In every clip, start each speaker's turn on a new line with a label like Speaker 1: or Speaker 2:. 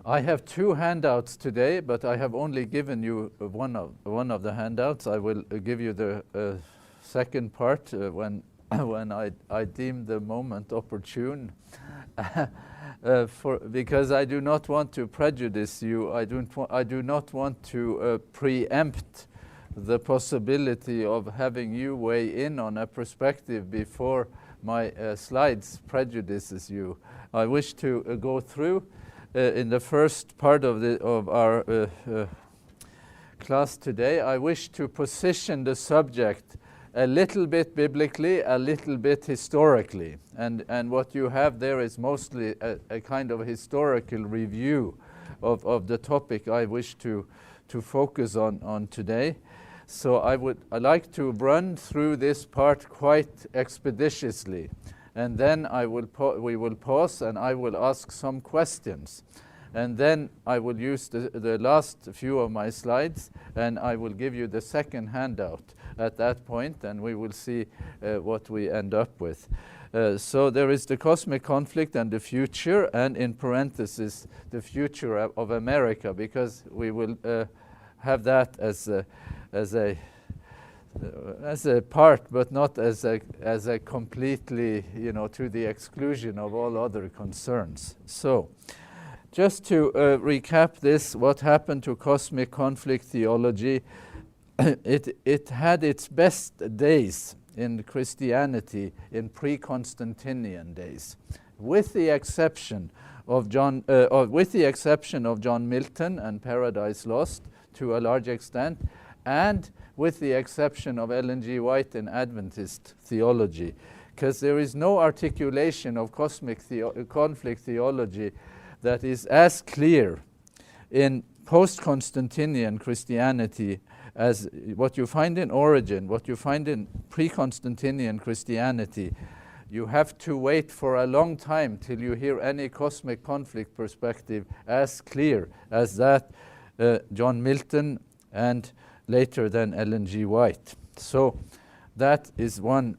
Speaker 1: I have two handouts today, but I have only given you one of the handouts. I will give you the second part when I deem the moment opportune. Because I do not want to prejudice you. I do not want to preempt the possibility of having you weigh in on a perspective before my slides prejudices you. I wish to go through in the first part of our class today. I wish to position the subject a little bit biblically, a little bit historically. And what you have there is mostly a kind of historical review of the topic I wish to focus on today. So I like to run through this part quite expeditiously. And then we will pause and I will ask some questions. And then I will use the last few of my slides and I will give you the second handout at that point, and we will see what we end up with. So there is the cosmic conflict and the future, and in parenthesis, the future of America, because we will have that as a part, but not as a completely, to the exclusion of all other concerns. So, just to recap this, what happened to cosmic conflict theology? It had its best days in Christianity in pre-Constantinian days, with the exception of John Milton and Paradise Lost to a large extent, and with the exception of Ellen G. White in Adventist theology, because there is no articulation of cosmic conflict theology that is as clear in post-Constantinian Christianity as what you find in Origen, what you find in pre-Constantinian Christianity. You have to wait for a long time till you hear any cosmic conflict perspective as clear as that John Milton and later then Ellen G. White. So that is one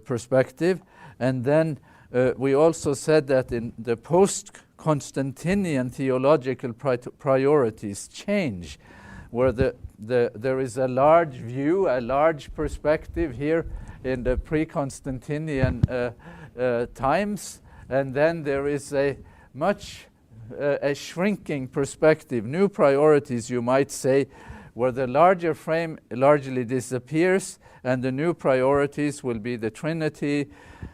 Speaker 1: perspective. And then we also said that in the post-Constantinian theological priorities change, where there is a large view, a large perspective here in the pre-Constantinian times, and then there is a shrinking perspective, new priorities, you might say, where the larger frame largely disappears, and the new priorities will be the Trinity,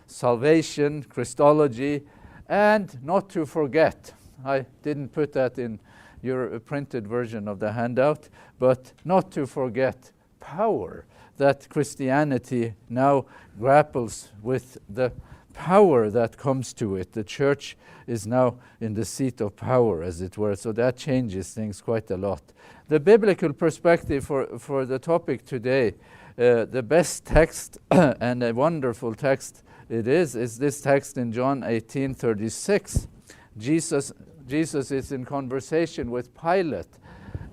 Speaker 1: salvation, Christology, and not to forget, I didn't put that in your printed version of the handout, but not to forget power, that Christianity now grapples with the power that comes to it. The church is now in the seat of power, as it were, so that changes things quite a lot. The biblical perspective for the topic today, the best text and a wonderful text it is this text in John 18:36. Jesus is in conversation with Pilate,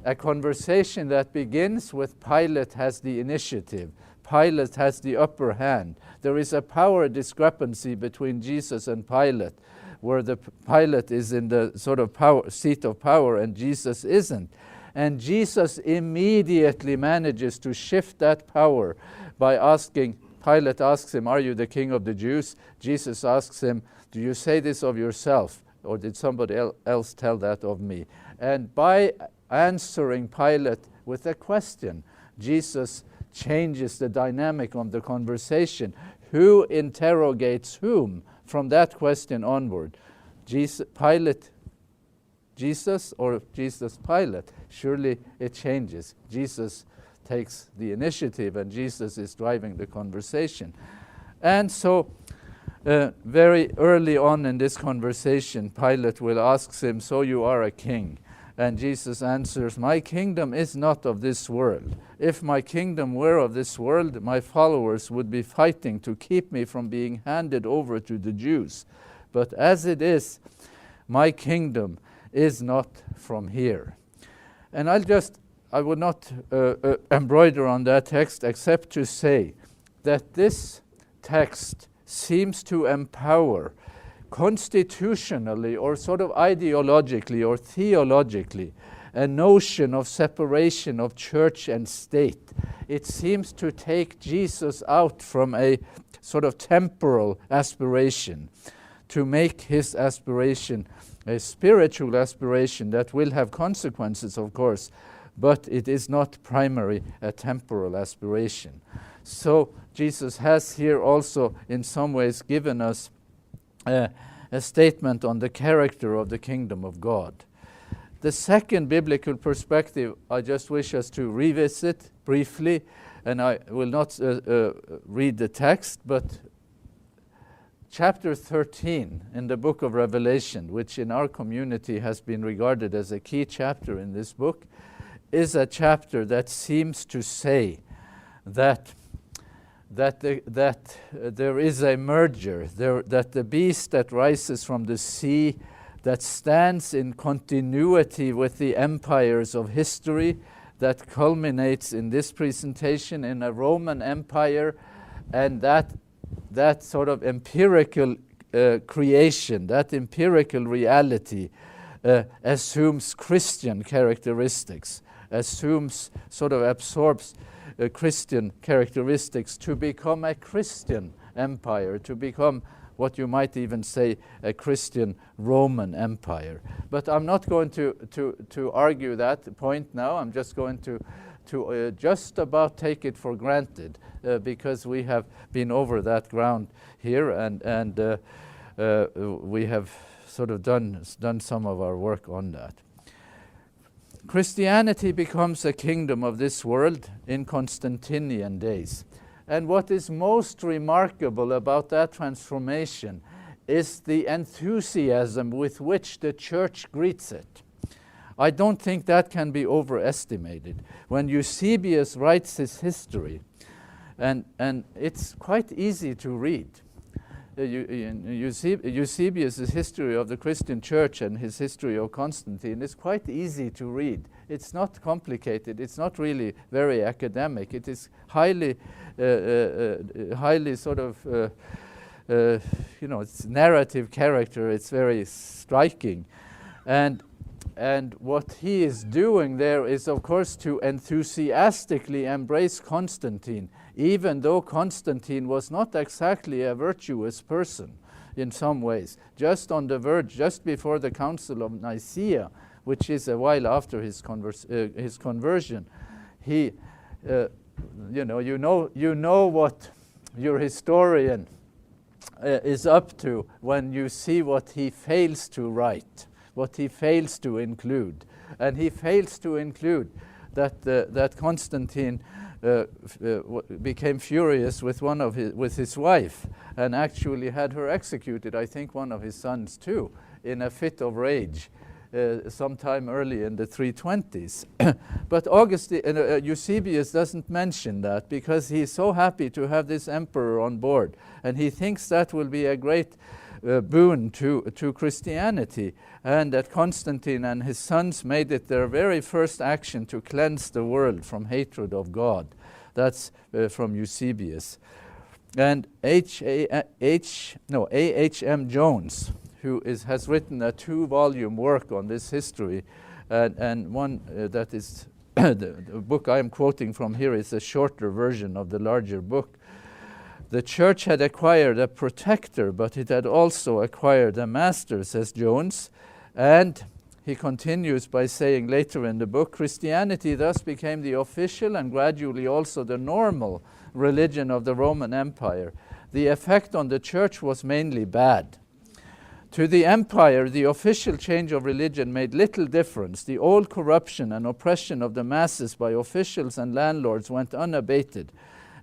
Speaker 1: a conversation that begins with Pilate has the initiative. Pilate has the upper hand. There is a power discrepancy between Jesus and Pilate, where Pilate is in the sort of seat of power and Jesus isn't. And Jesus immediately manages to shift that power by Pilate asks him, "Are you the king of the Jews?" Jesus asks him, "Do you say this of yourself, or did somebody else tell that of me?" And by answering Pilate with a question, Jesus changes the dynamic of the conversation. Who interrogates whom from that question onward? Pilate, Jesus, or Jesus, Pilate? Surely it changes. Jesus takes the initiative and Jesus is driving the conversation. And so very early on in this conversation, Pilate will ask him, "So you are a king?" And Jesus answers, "My kingdom is not of this world. If my kingdom were of this world, my followers would be fighting to keep me from being handed over to the Jews. But as it is, my kingdom is not from here." And I would not embroider on that text except to say that this text seems to empower constitutionally or sort of ideologically or theologically a notion of separation of church and state. It seems to take Jesus out from a sort of temporal aspiration to make his aspiration a spiritual aspiration that will have consequences, of course, but it is not primarily a temporal aspiration. So Jesus has here also in some ways given us a statement on the character of the kingdom of God. The second biblical perspective I just wish us to revisit briefly, and I will not read the text, but chapter 13 in the book of Revelation, which in our community has been regarded as a key chapter in this book, is a chapter that seems to say that there is a merger, that the beast that rises from the sea, that stands in continuity with the empires of history, that culminates in this presentation in a Roman Empire, and that sort of empirical creation, that empirical reality assumes Christian characteristics, absorbs Christian characteristics to become a Christian empire, to become what you might even say a Christian Roman Empire. But I'm not going to argue that point now. I'm just going to just about take it for granted because we have been over that ground here, and we have sort of done some of our work on that. Christianity becomes a kingdom of this world in Constantinian days. And what is most remarkable about that transformation is the enthusiasm with which the church greets it. I don't think that can be overestimated. When Eusebius writes his history, and it's quite easy to read, Eusebius' history of the Christian church and his history of Constantine is quite easy to read. It's not complicated. It's not really very academic. It is highly sort of, it's narrative character. It's very striking. And what he is doing there is, of course, to enthusiastically embrace Constantine, even though Constantine was not exactly a virtuous person in some ways. Just on the verge, just before the Council of Nicaea, which is a while after his conversion, he, you know what your historian is up to when you see what he fails to write, what he fails to include. And he fails to include that Constantine became furious with his wife and actually had her executed, I think one of his sons too, in a fit of rage sometime early in the 320s. But Eusebius doesn't mention that because he's so happy to have this emperor on board, and he thinks that will be a great boon to Christianity, and that Constantine and his sons made it their very first action to cleanse the world from hatred of God. That's from Eusebius. And A.H.M. Jones, who has written a 2-volume work on this history, and one that is the book I am quoting from here is a shorter version of the larger book. The church had acquired a protector, but it had also acquired a master, says Jones. And he continues by saying later in the book, Christianity thus became the official and gradually also the normal religion of the Roman Empire. The effect on the church was mainly bad. To the empire, the official change of religion made little difference. The old corruption and oppression of the masses by officials and landlords went unabated,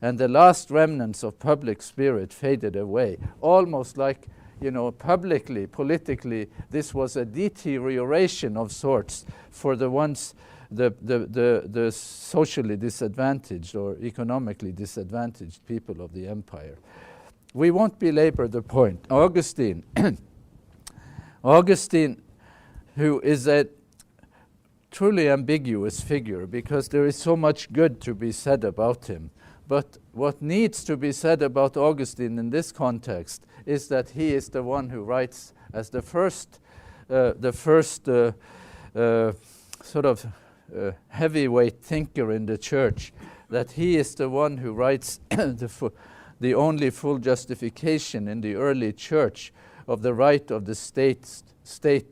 Speaker 1: and the last remnants of public spirit faded away. Almost like, publicly, politically, this was a deterioration of sorts for the socially disadvantaged or economically disadvantaged people of the empire. We won't belabor the point. Augustine, who is a truly ambiguous figure because there is so much good to be said about him, But what needs to be said about Augustine in this context is that he is the one who writes as the first sort of heavyweight thinker in the church, that he is the one who writes the only full justification in the early church of the right of the state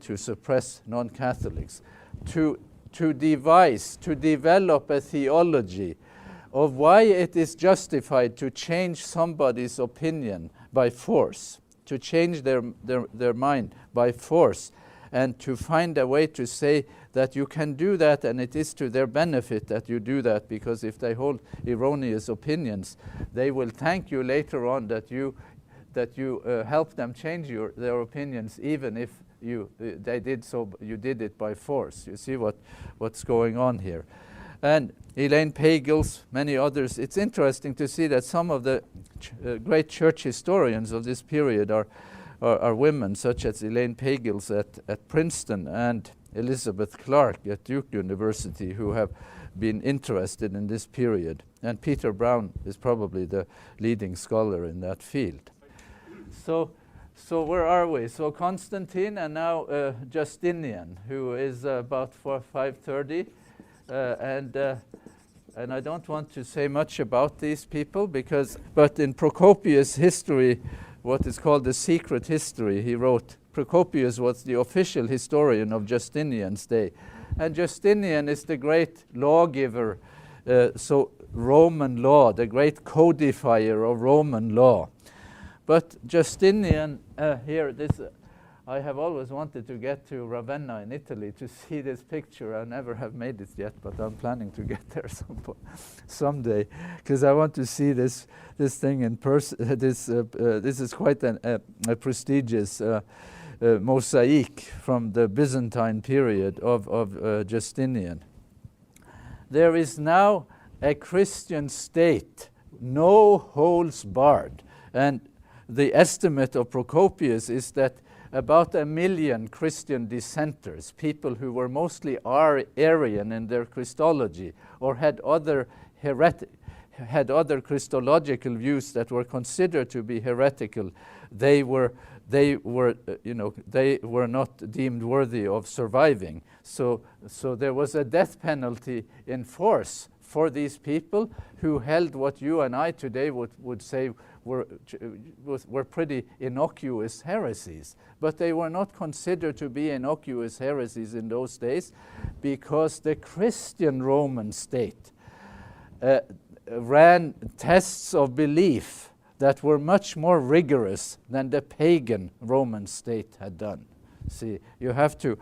Speaker 1: to suppress non-Catholics, to develop a theology of why it is justified to change somebody's opinion by force, to change their mind by force, and to find a way to say that you can do that and it is to their benefit that you do that, because if they hold erroneous opinions, they will thank you later on that you helped them change their opinions, even if they did so, you did it by force. You see what's going on here. And Elaine Pagels, many others. It's interesting to see that some of the great church historians of this period are women, such as Elaine Pagels at Princeton and Elizabeth Clark at Duke University, who have been interested in this period. And Peter Brown is probably the leading scholar in that field. So where are we? So Constantine and now Justinian, who is about 530. And I don't want to say much about these people, but in Procopius' history, what is called the secret history, he wrote, Procopius was the official historian of Justinian's day. And Justinian is the great lawgiver, so Roman law, the great codifier of Roman law. But Justinian, I have always wanted to get to Ravenna in Italy to see this picture. I never have made it yet, but I'm planning to get there someday, because I want to see this thing in person. This is quite a prestigious mosaic from the Byzantine period of Justinian. There is now a Christian state, no holds barred, and the estimate of Procopius is that about 1 million Christian dissenters, people who were mostly Arian in their Christology or had other Christological views that were considered to be heretical, they were not deemed worthy of surviving. So there was a death penalty in force for these people who held what you and I today would say were pretty innocuous heresies. But they were not considered to be innocuous heresies in those days, because the Christian Roman state ran tests of belief that were much more rigorous than the pagan Roman state had done. See, you have to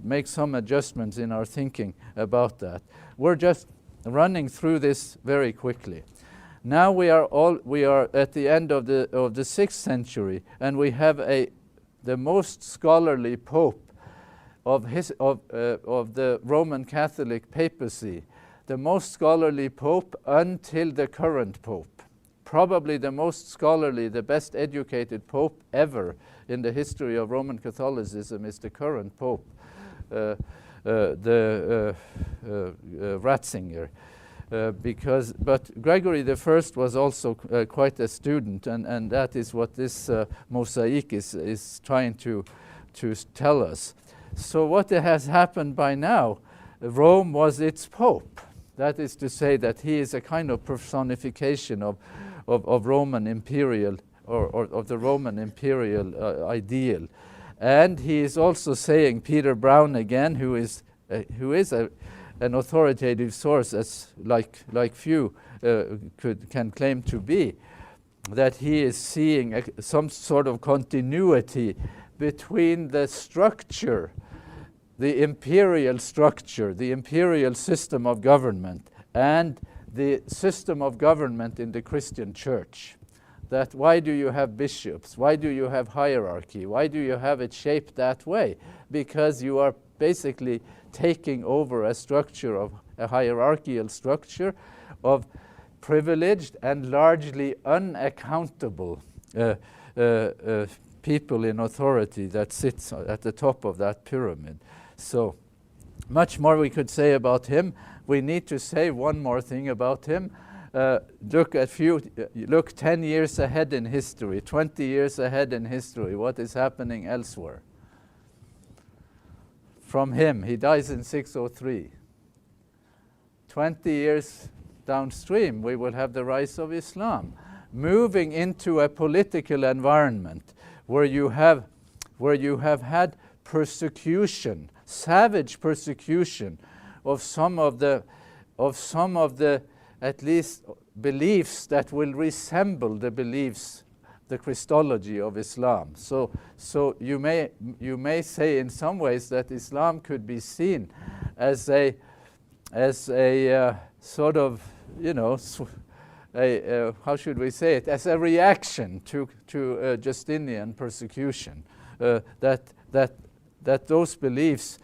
Speaker 1: make some adjustments in our thinking about that. We're just running through this very quickly. Now we are at the end of the 6th century, and we have the most scholarly pope of the Roman Catholic papacy, the most scholarly pope until the current pope. Probably the most scholarly, the best educated pope ever in the history of Roman Catholicism is the current pope, Ratzinger. But Gregory I was also quite a student, and that is what this mosaic is trying to tell us. So what has happened by now, Rome was its pope. That is to say that he is a kind of personification of Roman imperial, or of the Roman imperial ideal. And he is also saying, Peter Brown again, who is an authoritative source, as like few can claim to be, that he is seeing some sort of continuity between the structure, the imperial structure, the imperial system of government, and the system of government in the Christian church. That why do you have bishops? Why do you have hierarchy? Why do you have it shaped that way? Because you are basically taking over a structure of a hierarchical structure of privileged and largely unaccountable people in authority that sits at the top of that pyramid. So much more we could say about him. We need to say one more thing about him. look 10 years ahead in history, 20 years ahead in history, what is happening elsewhere. From him, he dies in 603. 20 years downstream, we will have the rise of Islam, moving into a political environment where you have had persecution, savage persecution of some of the at least beliefs that will resemble the beliefs, the Christology of Islam. So you may say in some ways that Islam could be seen as a sort of, how should we say it, as a reaction to Justinian persecution. That those beliefs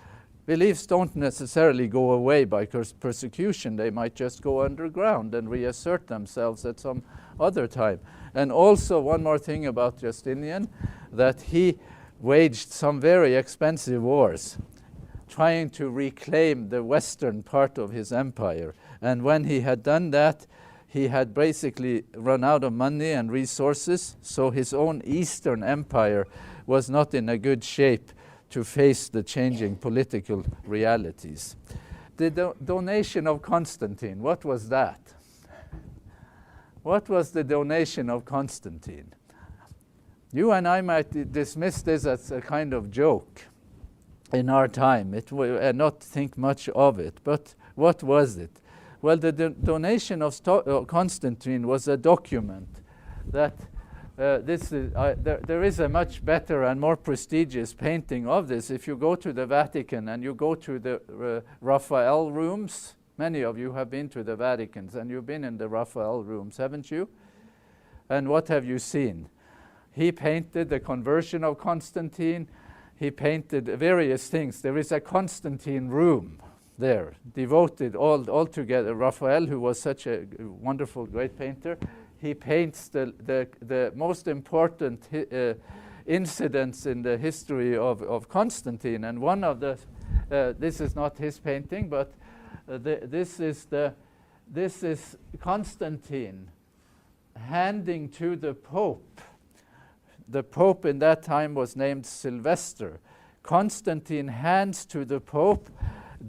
Speaker 1: don't necessarily go away by persecution. They might just go underground and reassert themselves at some other time. And also one more thing about Justinian, that he waged some very expensive wars trying to reclaim the western part of his empire. And when he had done that, he had basically run out of money and resources, so his own eastern empire was not in a good shape to face the changing political realities. The donation of Constantine, what was that? What was the donation of Constantine? You and I might dismiss this as a kind of joke in our time, and not think much of it, but what was it? Well, the donation of Constantine was a document that there is a much better and more prestigious painting of this. If you go to the Vatican and you go to the Raphael rooms, many of you have been to the Vaticans and you've been in the Raphael rooms, haven't you? And what have you seen? He painted the conversion of Constantine. He painted various things. There is a Constantine room there, devoted altogether. Raphael, who was such a wonderful, great painter, he paints the most important incidents in the history of Constantine. And one of the, this is not his painting, but this is Constantine handing to the Pope. The Pope in that time was named Sylvester. Constantine hands to the Pope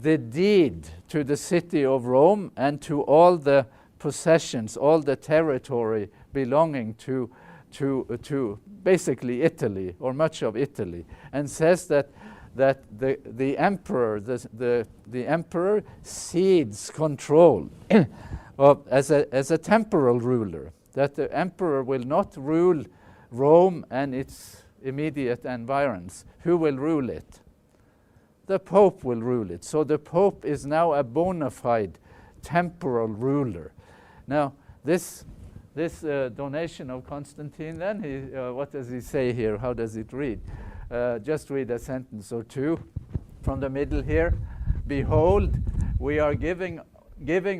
Speaker 1: the deed to the city of Rome and to all the possessions, all the territory belonging to basically Italy, or much of Italy, and says that the emperor cedes control as a temporal ruler, that the emperor will not rule Rome and its immediate environs. Who will rule it? The Pope will rule it. So the Pope is now a bona fide temporal ruler. Now, this donation of Constantine, then, what does he say here? How does it read? Just read a sentence or two from the middle here. Behold, we are giving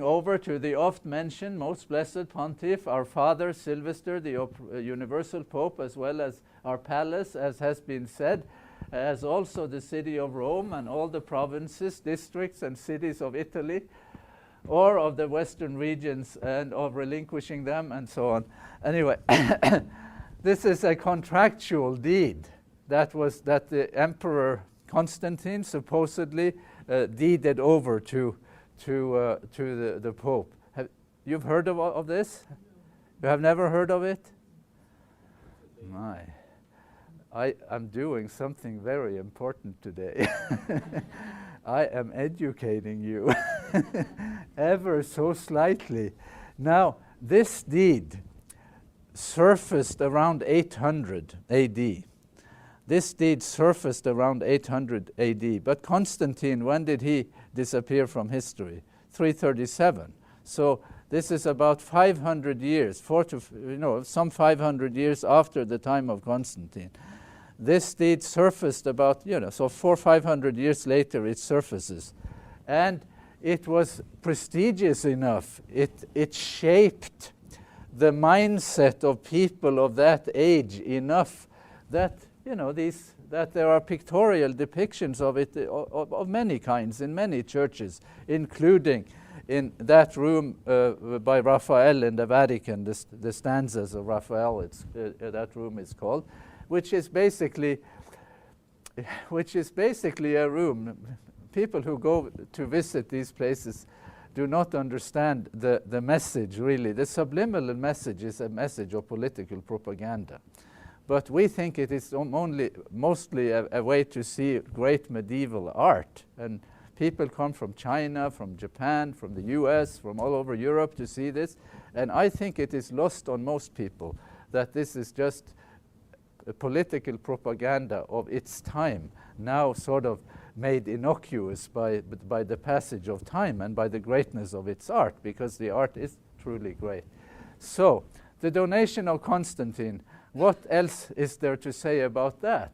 Speaker 1: over to the oft-mentioned most blessed Pontiff, our Father Sylvester, the universal Pope, as well as our palace, as has been said, as also the city of Rome and all the provinces, districts, and cities of Italy, or of the western regions, and of relinquishing them, and so on. Anyway, this is a contractual deed that the Emperor Constantine supposedly deeded over to the Pope. You've heard of this? You have never heard of it? My. I'm doing something very important today. I am educating you ever so slightly. Now, this deed surfaced around 800 AD. This deed surfaced around 800 AD. But Constantine, when did he disappear from history? 337. So this is about 500 years, some 500 years after the time of Constantine. This deed surfaced about, so 400 or 500 years later it surfaces. And it was prestigious enough. It shaped the mindset of people of that age enough that, that there are pictorial depictions of it of many kinds in many churches, including in that room by Raphael in the Vatican, the stanzas of Raphael, that room is called, which is basically a room. People who go to visit these places do not understand the message, really. The subliminal message is a message of political propaganda. But we think it is mostly a way to see great medieval art. And people come from China, from Japan, from the US, from all over Europe to see this. And I think it is lost on most people that this is just a political propaganda of its time, now sort of made innocuous by the passage of time and by the greatness of its art, because the art is truly great. So, the donation of Constantine, what else is there to say about that?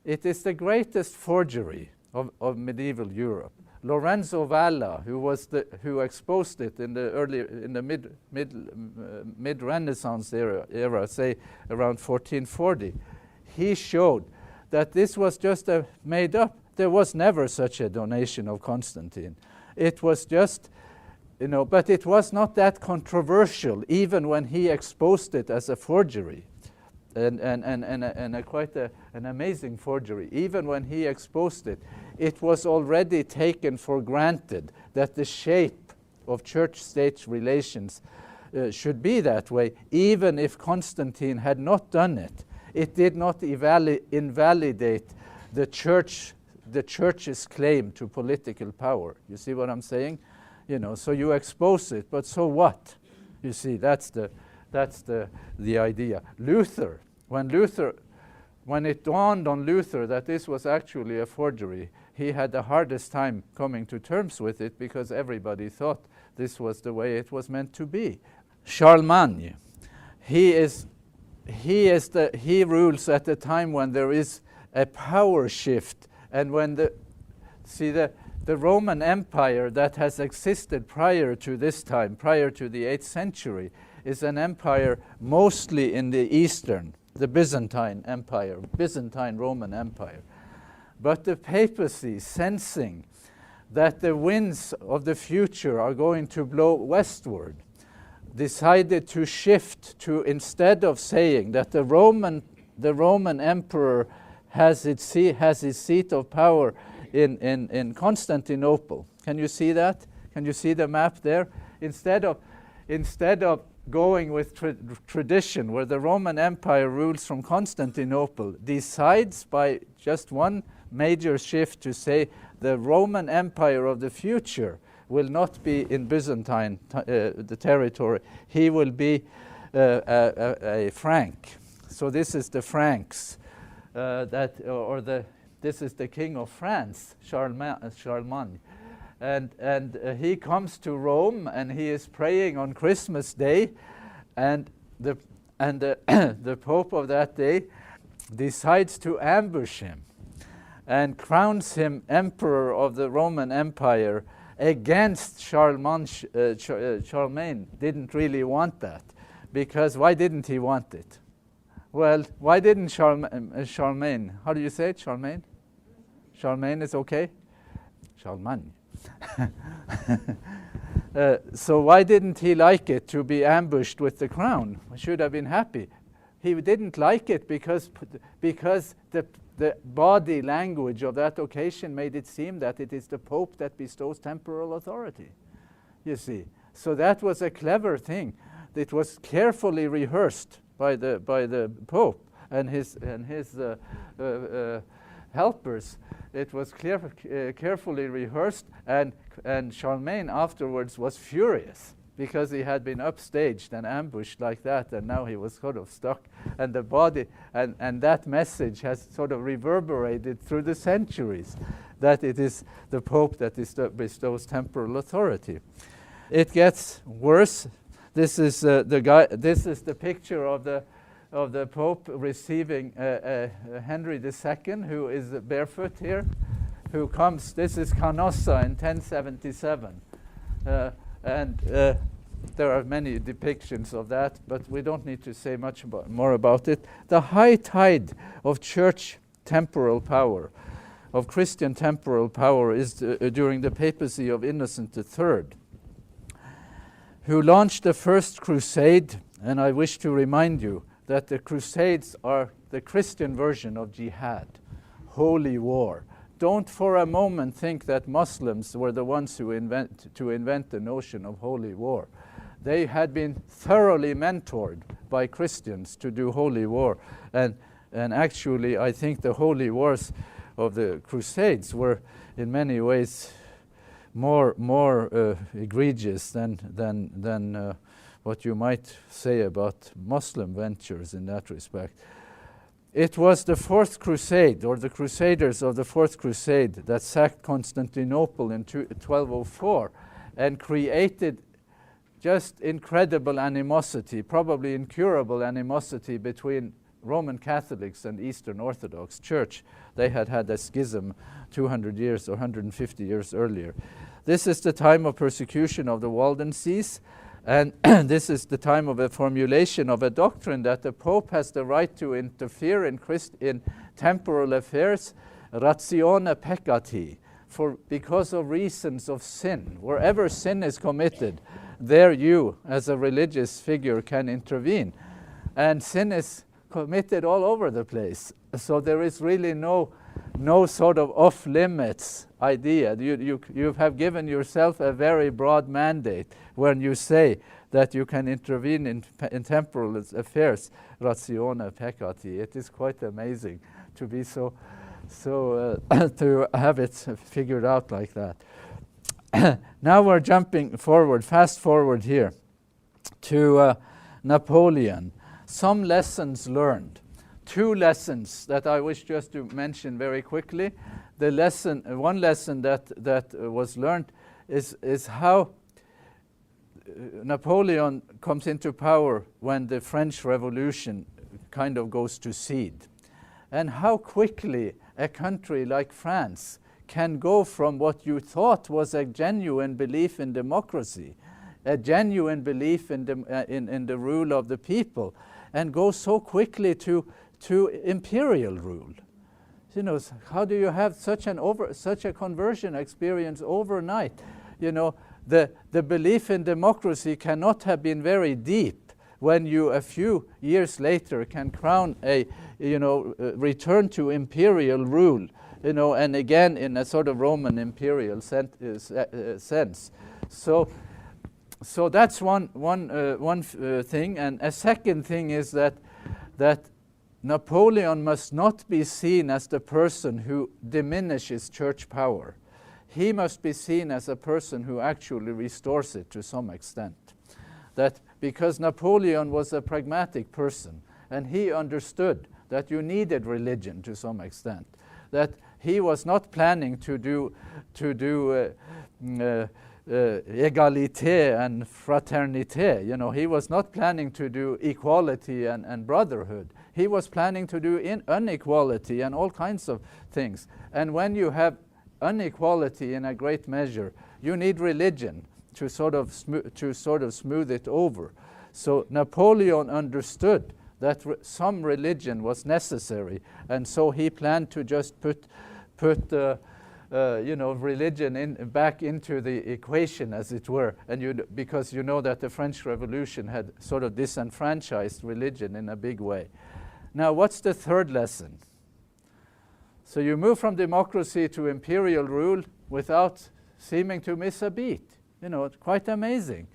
Speaker 1: It is the greatest forgery of medieval Europe. Lorenzo Valla, who exposed it in the mid-Renaissance era, say around 1440, he showed that this was just made up. There was never such a donation of Constantine. It was just, but it was not that controversial, even when he exposed it as a forgery, and quite an amazing forgery. Even when he exposed it, it was already taken for granted that the shape of church-state relations should be that way. Even if Constantine had not done it, it did not invalidate the church's claim to political power. You see what I'm saying? So you expose it, but so what? You see, that's the idea. Luther, when it dawned on Luther that this was actually a forgery, he had the hardest time coming to terms with it, because everybody thought this was the way it was meant to be. Charlemagne, he rules at a time when there is a power shift, and when the Roman Empire that has existed prior to this time, prior to the 8th century, is an empire mostly in the eastern, the Byzantine Empire, Byzantine Roman Empire. But the papacy, sensing that the winds of the future are going to blow westward, decided to shift to, instead of saying that the Roman emperor has his seat of power in Constantinople. Can you see that? Can you see the map there? Instead of going with tradition, where the Roman Empire rules from Constantinople, decides by just one major shift to say the Roman Empire of the future will not be in Byzantine the territory. He will be a Frank. So this is the Franks, this is the king of France, Charlemagne. And he comes to Rome, and he is praying on Christmas Day, and the Pope of that day decides to ambush him and crowns him emperor of the Roman Empire against Charlemagne. Charlemagne didn't really want that, because why didn't he want it? Well, why didn't Charlemagne? How do you say it? Charlemagne? Charlemagne is okay? Charlemagne. So why didn't he like it to be ambushed with the crown? He should have been happy. He didn't like it because the body language of that occasion made it seem that it is the Pope that bestows temporal authority. You see, so that was a clever thing. It was carefully rehearsed by the Pope and his helpers. It was carefully rehearsed, and Charlemagne afterwards was furious because he had been upstaged and ambushed like that, and now he was sort of stuck. And the body, and that message has sort of reverberated through the centuries, that it is the Pope that bestows temporal authority. It gets worse. This is This is the picture of the Pope receiving Henry II, who is barefoot here, who comes. This is Canossa in 1077. There are many depictions of that, but we don't need to say much more about it. The high tide of church temporal power, of Christian temporal power, is during the papacy of Innocent III. who launched the first crusade. And I wish to remind you that the crusades are the Christian version of jihad, holy war. Don't for a moment think that Muslims were the ones who invent the notion of holy war. They had been thoroughly mentored by Christians to do holy war. And actually, I think the holy wars of the Crusades were in many ways more egregious than what you might say about Muslim ventures in that respect. It was the Fourth Crusade, or the Crusaders of the Fourth Crusade, that sacked Constantinople in 1204 and created just incredible animosity, probably incurable animosity between Roman Catholics and Eastern Orthodox Church. They had had a schism 200 years or 150 years earlier. This is the time of persecution of the Waldenses, and this is the time of a formulation of a doctrine that the Pope has the right to interfere in temporal affairs, ratione peccati, because of reasons of sin. Wherever sin is committed, there you, as a religious figure, can intervene. And sin is committed all over the place. So there is really no sort of off-limits idea. You have given yourself a very broad mandate when you say that you can intervene in temporal affairs, ratione peccati. It is quite amazing to be so to have it figured out like that. Now we're jumping forward, fast forward here, to Napoleon. Some lessons learned. Two lessons that I wish just to mention very quickly. One lesson that was learned is how Napoleon comes into power when the French Revolution kind of goes to seed, and how quickly a country like France can go from what you thought was a genuine belief in democracy, a genuine belief in the rule of the people, and go so quickly to imperial rule. You know, how do you have such a conversion experience overnight? You know, the belief in democracy cannot have been very deep when you a few years later can crown a return to imperial rule, you know, and again in a sort of Roman imperial sense. So that's one thing, and a second thing is that Napoleon must not be seen as the person who diminishes church power. He must be seen as a person who actually restores it to some extent. That because Napoleon was a pragmatic person, and he understood that you needed religion to some extent, that he was not planning to do égalité and fraternité. You know, he was not planning to do equality and brotherhood. He was planning to do inequality and all kinds of things. And when you have inequality in a great measure, you need religion to sort of smooth it over. So Napoleon understood that some religion was necessary, and so he planned to just put religion back into the equation, as it were, and because you know that the French Revolution had sort of disenfranchised religion in a big way. Now, what's the third lesson? So you move from democracy to imperial rule without seeming to miss a beat. You know, it's quite amazing.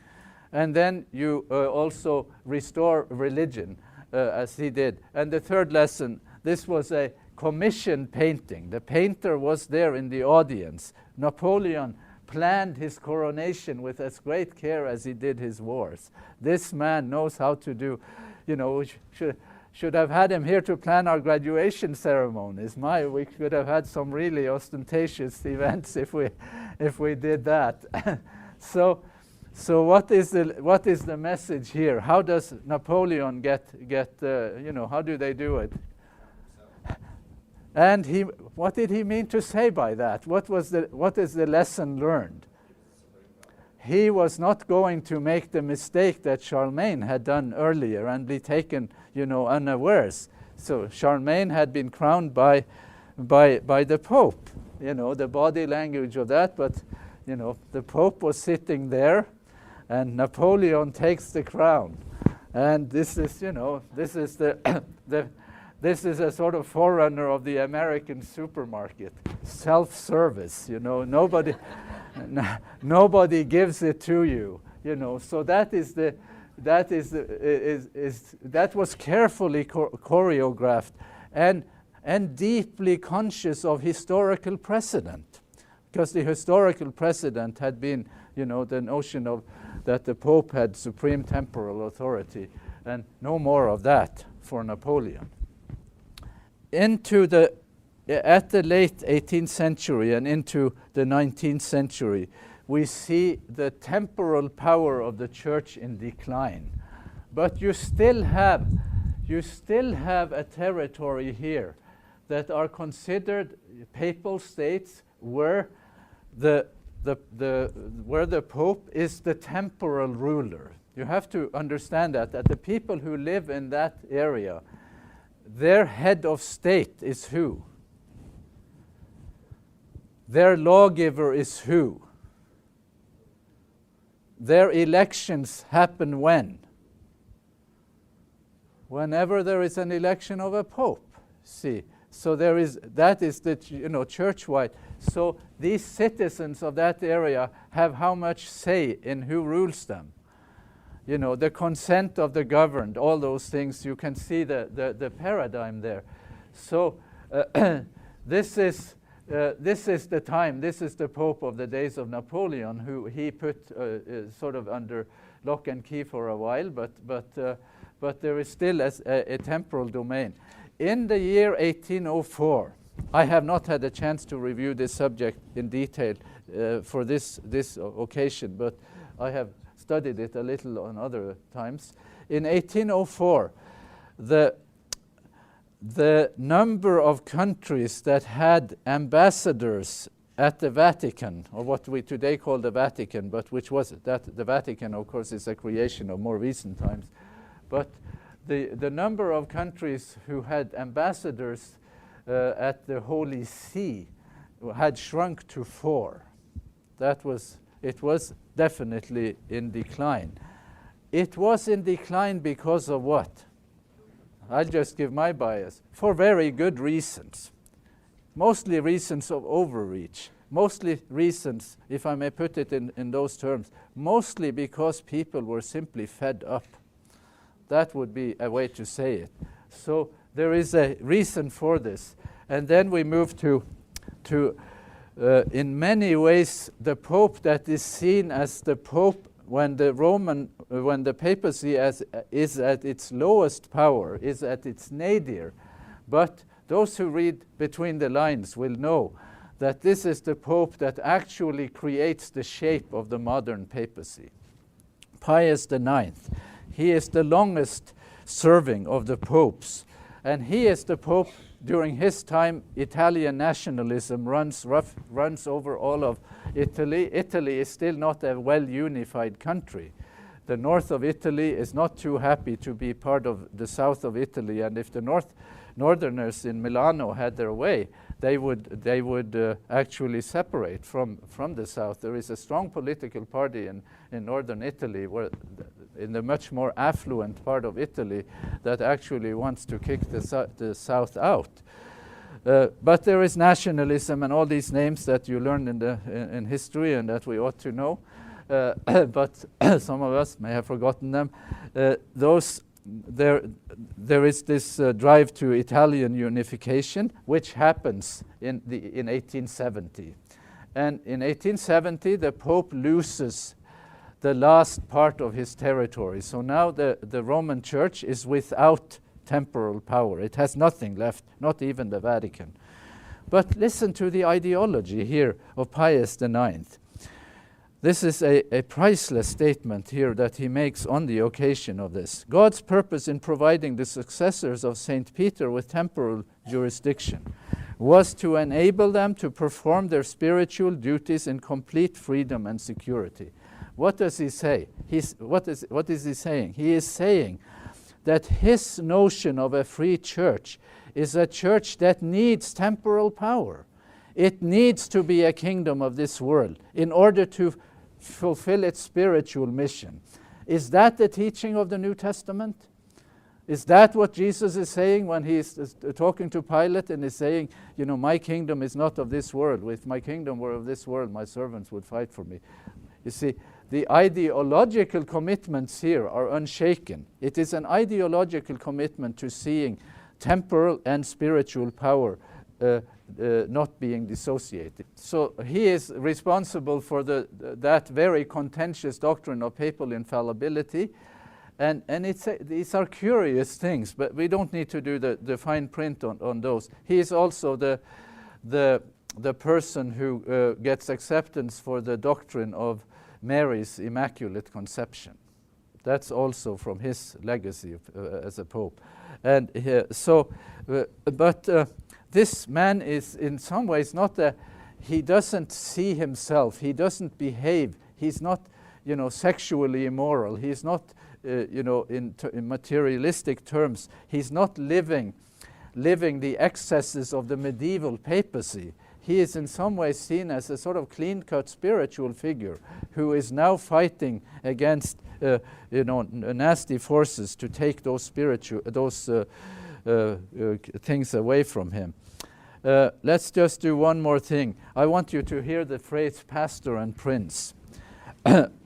Speaker 1: And then you also restore religion, as he did. And the third lesson, this was a commissioned painting. The painter was there in the audience. Napoleon planned his coronation with as great care as he did his wars. This man knows how to do, you know, should have had him here to plan our graduation ceremonies. We could have had some really ostentatious events if we did that. So what is the message here? How does Napoleon get how do they do it? And what did he mean to say by that? What is the lesson learned? He was not going to make the mistake that Charlemagne had done earlier and be taken, unawares. So Charlemagne had been crowned by the Pope. You know, the body language of that, but the Pope was sitting there, and Napoleon takes the crown. And this is, this is this is a sort of forerunner of the American supermarket, self-service. Nobody gives it to you. So that was carefully choreographed and deeply conscious of historical precedent, because the historical precedent had been, the notion of that the Pope had supreme temporal authority, and no more of that for Napoleon. At the late 18th century and into the 19th century, we see the temporal power of the church in decline. But you still have a territory here that are considered papal states where the Pope is the temporal ruler. You have to understand that the people who live in that area, their head of state is who? Their lawgiver is who? Their elections happen when? Whenever there is an election of a pope. See, so that is the church-wide. So these citizens of that area have how much say in who rules them? The consent of the governed, all those things. You can see the paradigm there. So this is the time. This is the Pope of the days of Napoleon, who he put sort of under lock and key for a while, but there is still a temporal domain. In the year 1804, I have not had a chance to review this subject in detail for this occasion, but I have studied it a little on other times. In 1804, the number of countries that had ambassadors at the Vatican, or what we today call the Vatican, but which was that the Vatican, of course, is a creation of more recent times. But the number of countries who had ambassadors at the Holy See had shrunk to 4. It was definitely in decline. It was in decline because of what? I'll just give my bias. For very good reasons. Mostly reasons of overreach. Mostly reasons, if I may put it in those terms, mostly because people were simply fed up. That would be a way to say it. So there is a reason for this. And then we move to in many ways, the Pope that is seen as the Pope when the papacy is at its lowest power, is at its nadir. But those who read between the lines will know that this is the Pope that actually creates the shape of the modern papacy. Pius IX, he is the longest serving of the popes, and he is the Pope. During his time, Italian nationalism runs over all of Italy. Italy is still not a well-unified country. The north of Italy is not too happy to be part of the south of Italy, and if the northerners in Milano had their way, they would actually separate from the south. There is a strong political party in northern Italy, in the much more affluent part of Italy, that actually wants to kick the south out. But there is nationalism and all these names that you learn in history and that we ought to know. But some of us may have forgotten them. There is this drive to Italian unification, which happens in 1870. And in 1870, the Pope loses the last part of his territory. So now the Roman Church is without temporal power. It has nothing left, not even the Vatican. But listen to the ideology here of Pius IX. This is a priceless statement here that he makes on the occasion of this. God's purpose in providing the successors of St. Peter with temporal jurisdiction was to enable them to perform their spiritual duties in complete freedom and security. What does he say? What is he saying? He is saying that his notion of a free church is a church that needs temporal power. It needs to be a kingdom of this world in order to fulfill its spiritual mission. Is that the teaching of the New Testament? Is that what Jesus is saying when he is talking to Pilate and is saying, my kingdom is not of this world. If my kingdom were of this world, my servants would fight for me. You see, the ideological commitments here are unshaken. It is an ideological commitment to seeing temporal and spiritual power not being dissociated. So he is responsible for that very contentious doctrine of papal infallibility. And these are curious things, but we don't need to do the fine print on those. He is also the person who gets acceptance for the doctrine of Mary's Immaculate Conception. That's also from his legacy as a pope. And this man is in some ways he doesn't see himself, he doesn't behave, he's not, sexually immoral, he's not, in materialistic terms, he's not living the excesses of the medieval papacy. He is in some ways seen as a sort of clean-cut spiritual figure who is now fighting against, nasty forces to take those things away from him. Let's just do one more thing. I want you to hear the phrase pastor and prince.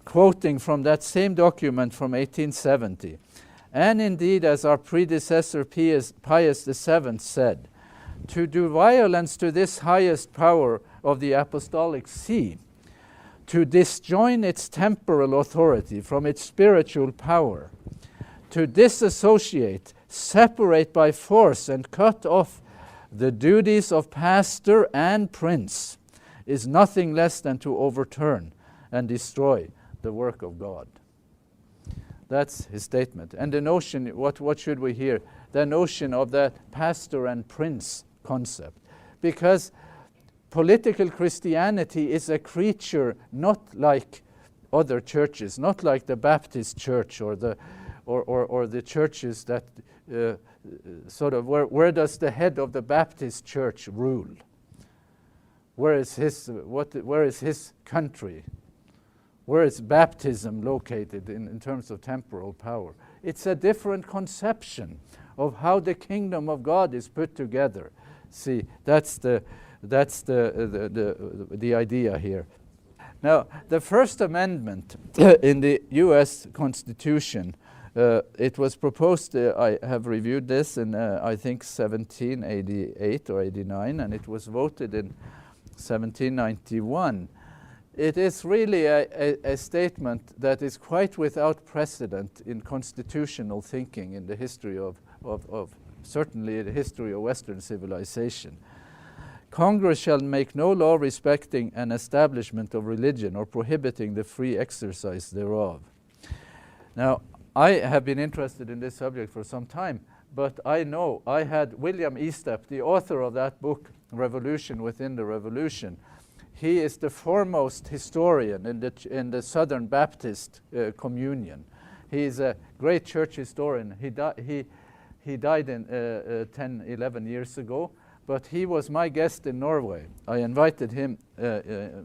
Speaker 1: Quoting from that same document from 1870. And indeed, as our predecessor Pius VII said, to do violence to this highest power of the apostolic see, to disjoin its temporal authority from its spiritual power, to disassociate, separate by force, and cut off the duties of pastor and prince, is nothing less than to overturn and destroy the work of God. That's his statement. And the notion, what should we hear? The notion of that pastor and prince concept. Because political Christianity is a creature not like other churches, not like the Baptist church or the churches that sort of, where does the head of the Baptist church rule? Where is his country? Where is baptism located in terms of temporal power? It's a different conception of how the kingdom of God is put together. See, that's the idea here. Now, the First Amendment in the U.S. Constitution, it was proposed, I have reviewed this in, I think, 1788 or 89, and it was voted in 1791. It is really a statement that is quite without precedent in constitutional thinking in the history of certainly the history of Western civilization. Congress shall make no law respecting an establishment of religion or prohibiting the free exercise thereof. Now, I have been interested in this subject for some time, but I know I had William Estep, the author of that book, Revolution Within the Revolution. He is the foremost historian in the Southern Baptist Communion. He is a great church historian. He died in 10, 11 years ago, but he was my guest in Norway. I invited him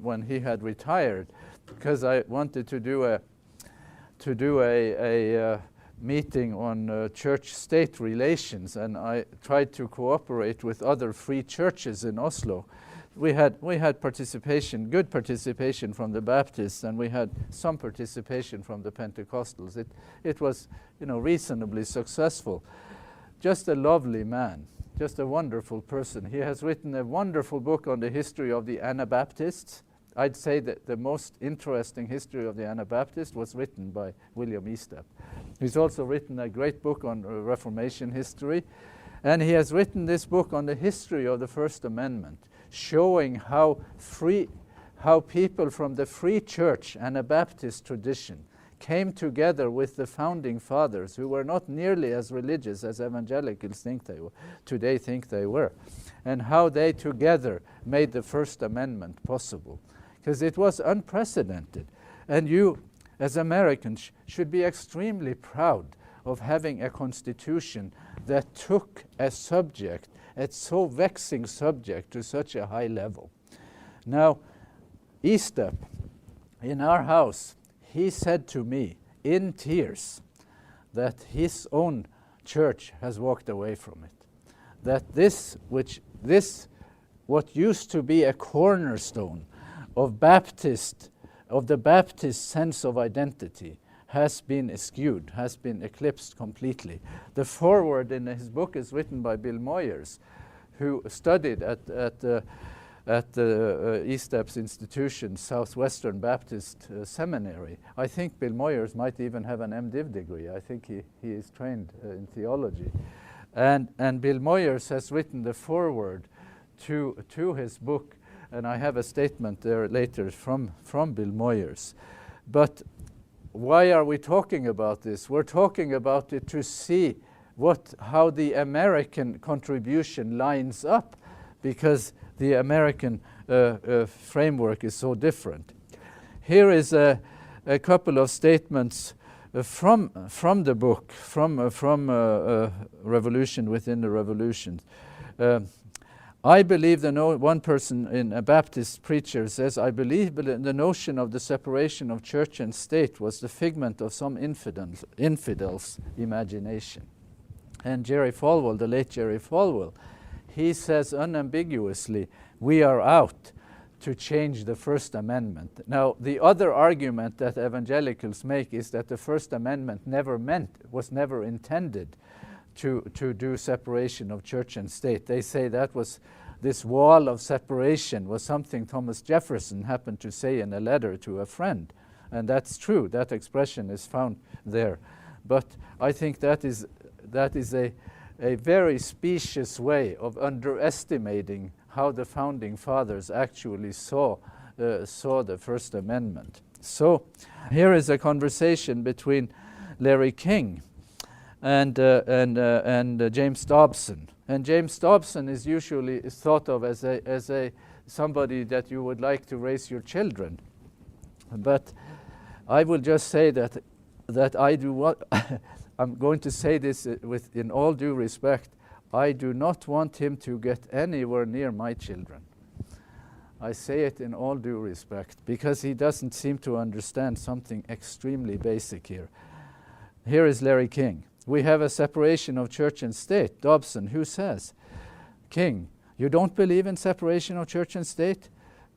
Speaker 1: when he had retired because I wanted to do a meeting on church-state relations, and I tried to cooperate with other free churches in Oslo. We had participation, good participation from the Baptists, and we had some participation from the Pentecostals. It was, reasonably successful. Just a lovely man, just a wonderful person. He has written a wonderful book on the history of the Anabaptists. I'd say that the most interesting history of the Anabaptists was written by William Estep. He's also written a great book on Reformation history, and he has written this book on the history of the First Amendment, showing how people from the free church and Anabaptist tradition came together with the founding fathers, who were not nearly as religious as evangelicals today think they were, and how they together made the First Amendment possible. Because it was unprecedented. And you, as Americans, should be extremely proud of having a constitution that took a subject, a so vexing subject, to such a high level. Now, Estep in our house, he said to me in tears that his own church has walked away from it. That what used to be a cornerstone of the Baptist sense of identity has been eschewed, has been eclipsed completely. The foreword in his book is written by Bill Moyers, who studied at the East Steps Institution, Southwestern Baptist Seminary. I think Bill Moyers might even have an MDiv degree. I think he is trained in theology. And Bill Moyers has written the foreword to his book, and I have a statement there later from Bill Moyers. But why are we talking about this? We're talking about it to see how the American contribution lines up, because the American framework is so different. Here is a couple of statements from the book, from Revolution Within the Revolution. I believe one person in a Baptist preacher says, I believe the notion of the separation of church and state was the figment of some infidel's imagination. And Jerry Falwell, the late Jerry Falwell, he says unambiguously, we are out to change the First Amendment. Now, the other argument that evangelicals make is that the First Amendment was never intended to do separation of church and state. They say this wall of separation was something Thomas Jefferson happened to say in a letter to a friend. And that's true, that expression is found there. But I think that is a very specious way of underestimating how the Founding Fathers actually saw the First Amendment. So here is a conversation between Larry King and James Dobson. And James Dobson is usually thought of as somebody that you would like to raise your children. But I will just say that I do what I'm going to say this in all due respect. I do not want him to get anywhere near my children. I say it in all due respect, because he doesn't seem to understand something extremely basic here. Here is Larry King. We have a separation of church and state. Dobson, who says? King, you don't believe in separation of church and state?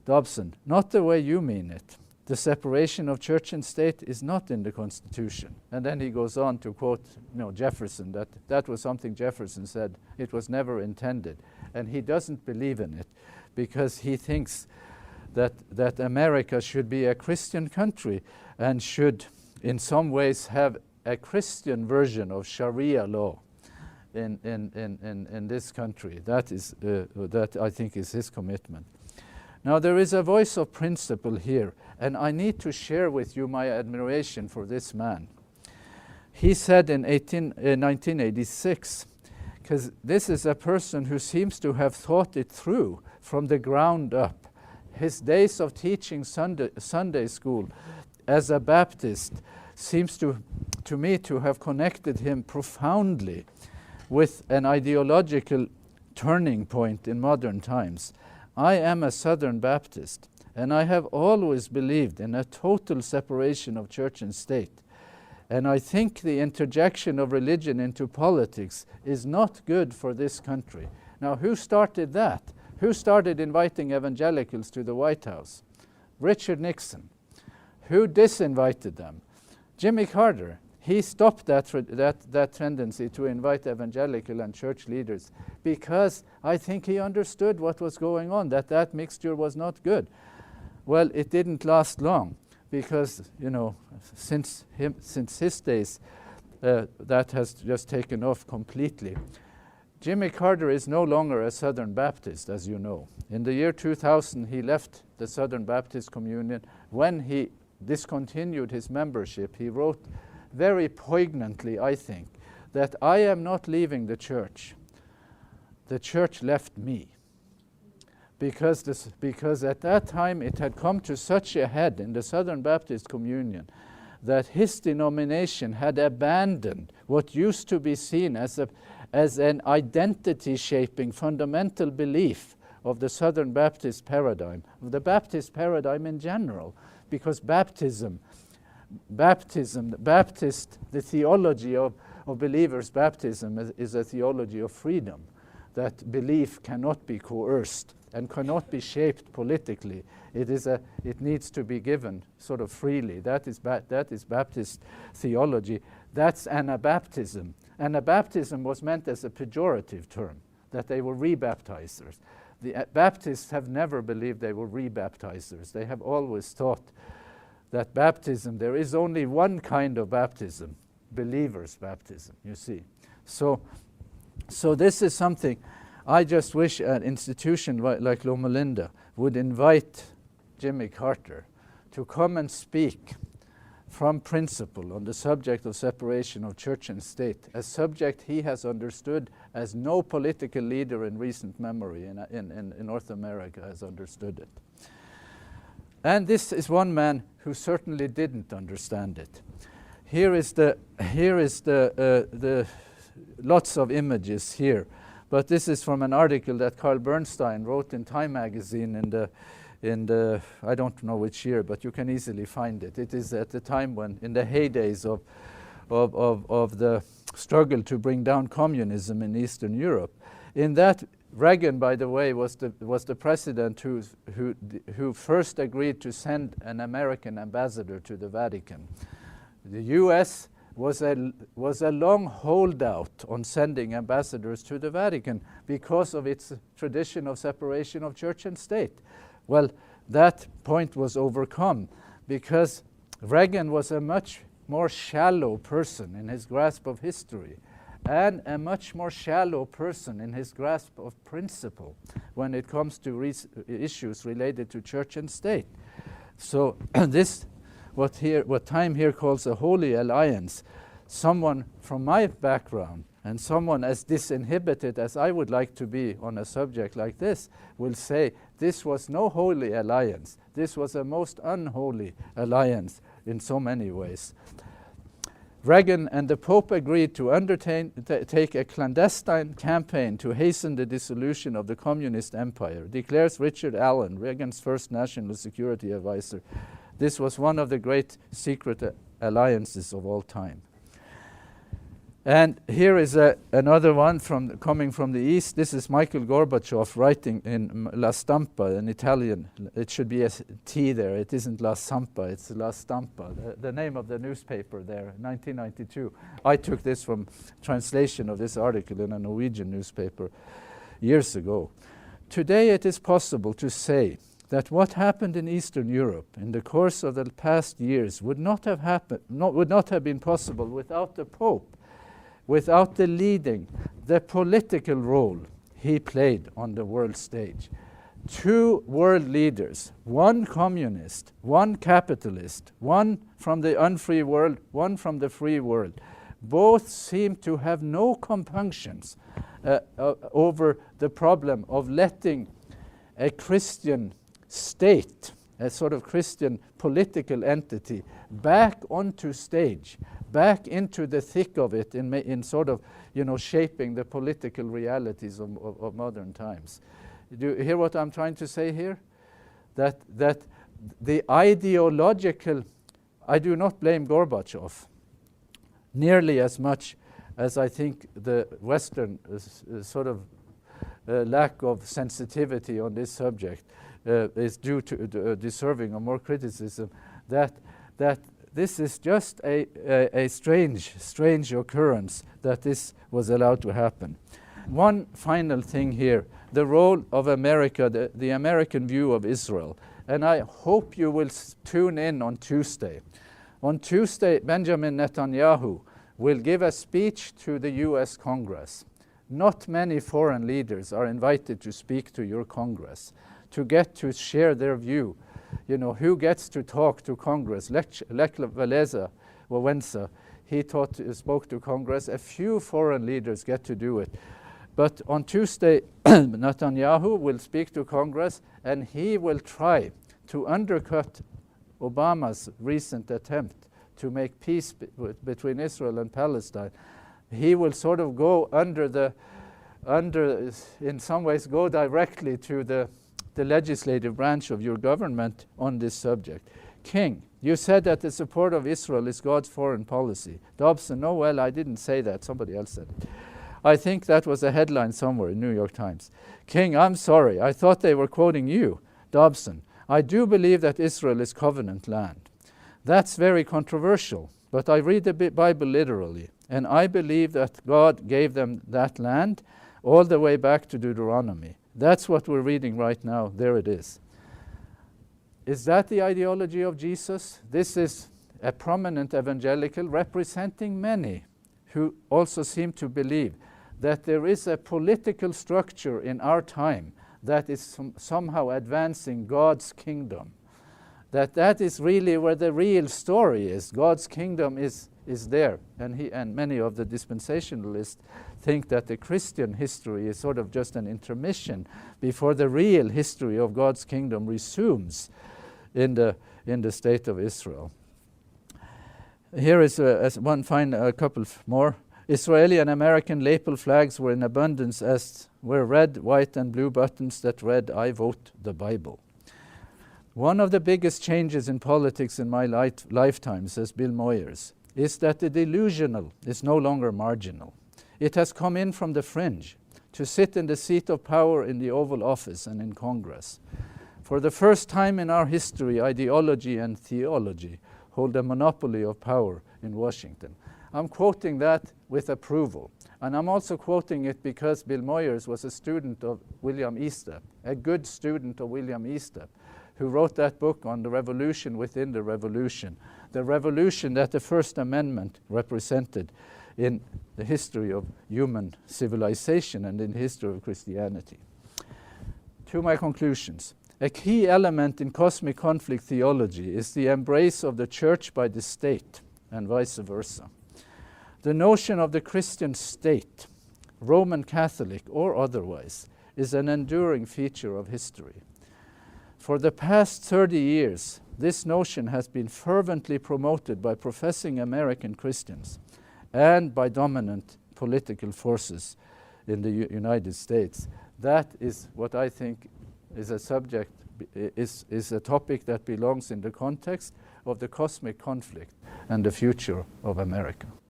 Speaker 1: Dobson, not the way you mean it. The separation of church and state is not in the Constitution. And then he goes on to quote Jefferson, that was something Jefferson said. It was never intended. And he doesn't believe in it because he thinks that America should be a Christian country and should in some ways have a Christian version of Sharia law in this country. That I think is his commitment. Now there is a voice of principle here, and I need to share with you my admiration for this man. He said in 1986, because this is a person who seems to have thought it through from the ground up. His days of teaching Sunday school as a Baptist seems to me to have connected him profoundly with an ideological turning point in modern times. I am a Southern Baptist, and I have always believed in a total separation of church and state. And I think the interjection of religion into politics is not good for this country. Now, who started that? Who started inviting evangelicals to the White House? Richard Nixon. Who disinvited them? Jimmy Carter. He stopped that tendency to invite evangelical and church leaders because I think he understood what was going on, that mixture was not good. Well, it didn't last long because, since his days, that has just taken off completely. Jimmy Carter is no longer a Southern Baptist, as you know. In the year 2000, he left the Southern Baptist Communion. When he discontinued his membership, he wrote very poignantly, I think, that I am not leaving the church. The church left me. Because at that time it had come to such a head in the Southern Baptist Communion that his denomination had abandoned what used to be seen as an identity-shaping fundamental belief of the Southern Baptist paradigm, of the Baptist paradigm in general, because baptism, the theology of believers' baptism is a theology of freedom, that belief cannot be coerced and cannot be shaped politically. It needs to be given sort of freely. That is Baptist theology. That's Anabaptism. Anabaptism was meant as a pejorative term, that they were rebaptizers. The Baptists have never believed they were rebaptizers. They have always thought that baptism, there is only one kind of baptism, believer's baptism, you see. So this is something I just wish an institution like Loma Linda would invite Jimmy Carter to come and speak from principle on the subject of separation of church and state, a subject he has understood as no political leader in recent memory in North America has understood it. And this is one man who certainly didn't understand it. Here is the lots of images here, but this is from an article that Carl Bernstein wrote in Time magazine in the I don't know which year, but you can easily find it. It is at the time when, in the heydays of the struggle to bring down communism in Eastern Europe. In that, Reagan, by the way, was the president who first agreed to send an American ambassador to the Vatican. The U.S. was a long holdout on sending ambassadors to the Vatican because of its tradition of separation of church and state. Well, that point was overcome because Reagan was a much more shallow person in his grasp of history and a much more shallow person in his grasp of principle when it comes to issues related to church and state. So this, what Time here calls a holy alliance, someone from my background and someone as disinhibited as I would like to be on a subject like this will say this was no holy alliance. This was a most unholy alliance in so many ways. Reagan and the Pope agreed to take a clandestine campaign to hasten the dissolution of the communist empire, declares Richard Allen, Reagan's first national security advisor. This was one of the great secret alliances of all time. And here is another one coming from the East. This is Michael Gorbachev writing in La Stampa, an Italian. It should be a T there. It isn't La Stampa, it's La Stampa, the name of the newspaper there, 1992. I took this from translation of this article in a Norwegian newspaper years ago. Today it is possible to say that what happened in Eastern Europe in the course of the past years would not have been possible without the Pope, without the political role he played on the world stage. Two world leaders, one communist, one capitalist, one from the unfree world, one from the free world, both seem to have no compunctions over the problem of letting a Christian state, a sort of Christian political entity, back onto stage, back into the thick of it in sort of, shaping the political realities of modern times. Do you hear what I'm trying to say here? That the ideological, I do not blame Gorbachev nearly as much as I think the Western sort of lack of sensitivity on this subject is due to deserving of more criticism, that this is just a strange occurrence that this was allowed to happen. One final thing here, the role of America, the American view of Israel. And I hope you will tune in on Tuesday. On Tuesday, Benjamin Netanyahu will give a speech to the US Congress. Not many foreign leaders are invited to speak to your Congress, to get to share their view. Who gets to talk to Congress? Lech Wałęsa, he spoke to Congress. A few foreign leaders get to do it. But on Tuesday, Netanyahu will speak to Congress, and he will try to undercut Obama's recent attempt to make peace between Israel and Palestine. He will sort of go in some ways, go directly to the legislative branch of your government on this subject. King, you said that the support of Israel is God's foreign policy. Dobson, no, well, I didn't say that. Somebody else said it. I think that was a headline somewhere in New York Times. King, I'm sorry. I thought they were quoting you. Dobson, I do believe that Israel is covenant land. That's very controversial, but I read the Bible literally, and I believe that God gave them that land all the way back to Deuteronomy. That's what we're reading right now. There it is. Is that the ideology of Jesus? This is a prominent evangelical representing many who also seem to believe that there is a political structure in our time that is somehow advancing God's kingdom. That is really where the real story is. God's kingdom is there. And many of the dispensationalists think that the Christian history is sort of just an intermission before the real history of God's kingdom resumes in the state of Israel. Here is a couple more. Israeli and American lapel flags were in abundance, as were red, white, and blue buttons that read, I vote the Bible. One of the biggest changes in politics in my lifetime, says Bill Moyers, is that the delusional is no longer marginal. It has come in from the fringe to sit in the seat of power in the Oval Office and in Congress. For the first time in our history, ideology and theology hold a monopoly of power in Washington. I'm quoting that with approval. And I'm also quoting it because Bill Moyers was a student of William Eastep, a good student of William Eastep, who wrote that book on the revolution within the revolution that the First Amendment represented in the history of human civilization and in the history of Christianity. To my conclusions. A key element in cosmic conflict theology is the embrace of the church by the state and vice versa. The notion of the Christian state, Roman Catholic or otherwise, is an enduring feature of history. For the past 30 years, this notion has been fervently promoted by professing American Christians and by dominant political forces in the United States. That is what I think is a subject, is a topic that belongs in the context of the cosmic conflict and the future of America.